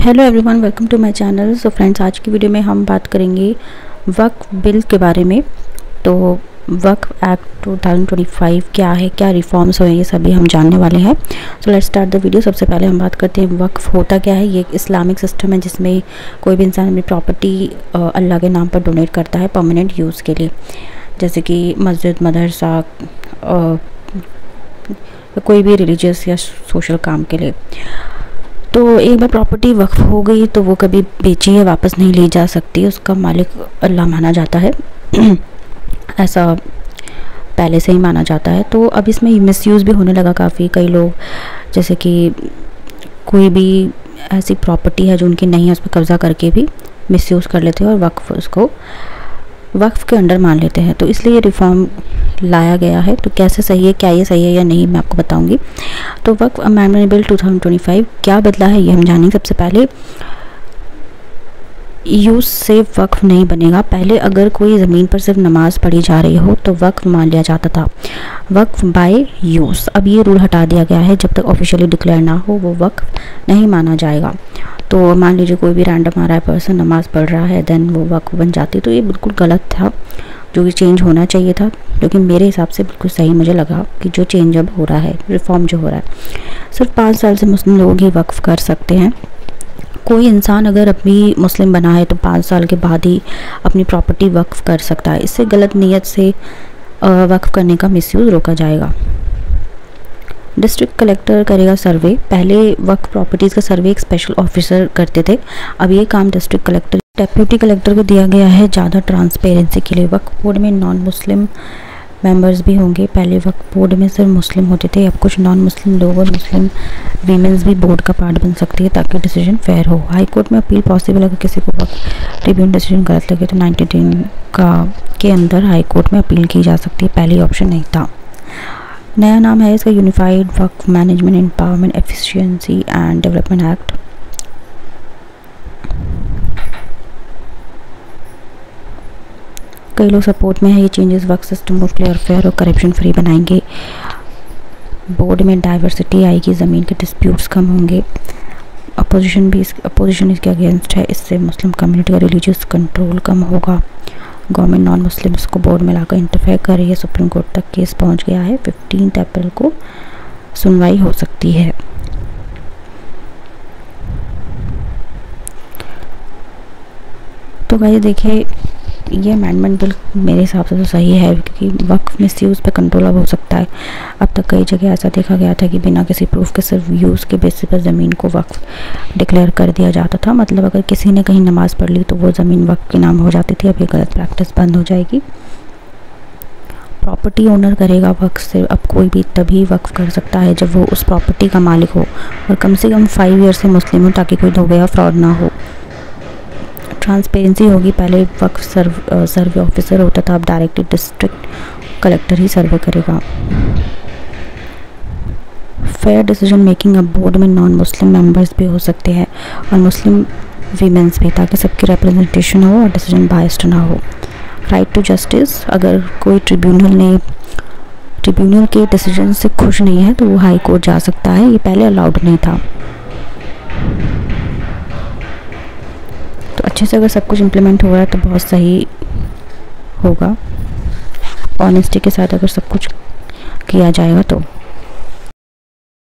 Hello everyone, welcome to my channel. So friends, आज की video में हम बात करेंगे वक्फ बिल के बारे में। तो वक्फ एक्ट 2025 क्या है, क्या रिफॉर्म्स हुए, ये सभी हम जानने वाले हैं। So let's start the video. सबसे पहले हम बात करते हैं वक्फ होता क्या है। ये एक इस्लामिक सिस्टम है जिसमें कोई भी इंसान अपनी प्रॉपर्टी अल्लाह के नाम पर डोनेट करता है परमानेंट यूज़ के लिए, जैसे कि मस्जिद, मदरसा, कोई भी रिलीजियस या सोशल काम के लिए। तो एक बार प्रॉपर्टी वक्फ हो गई तो वो कभी बेची है वापस नहीं ली जा सकती, उसका मालिक अल्लाह माना जाता है। ऐसा पहले से ही माना जाता है। तो अब इसमें मिसयूज़ भी होने लगा काफ़ी। कई लोग, जैसे कि कोई भी ऐसी प्रॉपर्टी है जो उनकी नहीं है, उस पर कब्ज़ा करके भी मिसयूज़ कर लेते हैं और वक्फ के अंडर मान लेते हैं। तो इसलिए ये रिफॉर्म लाया गया है। तो कैसे सही है, क्या ये सही है या नहीं, मैं आपको बताऊंगी। तो वक्फ अमेंडमेंट बिल 2025 क्या बदला है ये हम जानेंगे। सबसे पहले यूज़ से वक्फ नहीं बनेगा। पहले अगर कोई ज़मीन पर सिर्फ नमाज पढ़ी जा रही हो तो वक्फ मान लिया जाता था, वक्फ बाय यूज़। अब ये रूल हटा दिया गया है, जब तक ऑफिशियली डिक्लेयर ना हो वो वक्फ नहीं माना जाएगा। तो मान लीजिए कोई भी रैंडम आ रहा है पर्सन, नमाज़ पढ़ रहा है, देन वो वक्फ बन जाती। तो ये बिल्कुल गलत था, जो कि चेंज होना चाहिए था, लेकिन मेरे हिसाब से बिल्कुल सही मुझे लगा कि जो चेंज अब हो रहा है, रिफॉर्म जो हो रहा है। सिर्फ 5 साल से मुस्लिम लोग ही वक्फ कर सकते हैं। कोई इंसान अगर अभी मुस्लिम बना है तो 5 साल के बाद ही अपनी प्रॉपर्टी वक्फ कर सकता है। इससे गलत नीयत से वक्फ करने का मिसयूज़ रोका जाएगा। डिस्ट्रिक्ट कलेक्टर करेगा सर्वे। पहले वक्फ प्रॉपर्टीज़ का सर्वे एक स्पेशल ऑफिसर करते थे, अब ये काम डिस्ट्रिक्ट कलेक्टर, डेप्यूटी कलेक्टर को दिया गया है ज़्यादा ट्रांसपेरेंसी के लिए। वक्फ बोर्ड में नॉन मुस्लिम मेंबर्स भी होंगे। पहले वक्फ बोर्ड में सिर्फ मुस्लिम होते थे, अब कुछ नॉन मुस्लिम लोग और मुस्लिम वीमेंस भी बोर्ड का पार्ट बन सकती है ताकि डिसीजन फेयर हो। हाई कोर्ट में अपील पॉसिबल। अगर किसी को वक्फ ट्रिब्यूनल डिसीजन गलत लगे तो 90 दिन के अंदर हाई कोर्ट में अपील की जा सकती है। पहले ऑप्शन नहीं था। नया नाम है इसका unified Waqf management empowerment efficiency and development act. कई लोग सपोर्ट में है ये चेंजेस। वक्फ सिस्टम को क्लियर, फेयर और करप्शन फ्री बनाएंगे। बोर्ड में डाइवर्सिटी आएगी, ज़मीन के डिस्प्यूट्स कम होंगे। अपोजिशन इसके अगेंस्ट है, इससे मुस्लिम कम्युनिटी का रिलीजियस कंट्रोल कम होगा। गवर्नमेंट नॉन मुस्लिम्स को बोर्ड में लाकर इंटरफेयर कर रही है। सुप्रीम कोर्ट तक केस पहुंच गया है। 15 अप्रैल को सुनवाई हो सकती है। तो गाइस देखिए, ये अमेंडमेंट बिल मेरे हिसाब से तो सही है, क्योंकि वक्फ मिसयूज़ पे कंट्रोल अब हो सकता है। अब तक कई जगह ऐसा देखा गया था कि बिना किसी प्रूफ के सिर्फ यूज़ के बेसिस पर ज़मीन को वक्फ डिक्लेयर कर दिया जाता था। मतलब अगर किसी ने कहीं नमाज़ पढ़ ली तो वो ज़मीन वक्फ के नाम हो जाती थी। अब ये गलत प्रैक्टिस बंद हो जाएगी। प्रॉपर्टी ओनर करेगा वक्फ से। अब कोई भी तभी वक्फ कर सकता है जब वो उस प्रॉपर्टी का मालिक हो और कम से कम 5 ईयर से मुस्लिम हो, ताकि कोई धोखा या फ्रॉड ना हो। ट्रांसपेरेंसी होगी। पहले वक्फ सर्वे ऑफिसर होता था, अब डायरेक्टली डिस्ट्रिक्ट कलेक्टर ही सर्वे करेगा। Fair decision making. अब बोर्ड में नॉन मुस्लिम मेंबर्स भी हो सकते हैं और मुस्लिम वीमेंस भी, ताकि सबकी रिप्रेजेंटेशन हो और डिसीजन बायस्ड ना हो। Right to justice. अगर कोई ट्रिब्यूनल के डिसीजन से खुश नहीं है तो वो हाई कोर्ट जा सकता है। ये पहले अलाउड नहीं था। तो अच्छे से अगर सब कुछ इम्प्लीमेंट हो रहा है तो बहुत सही होगा। ऑनेस्टी के साथ अगर सब कुछ किया जाएगा तो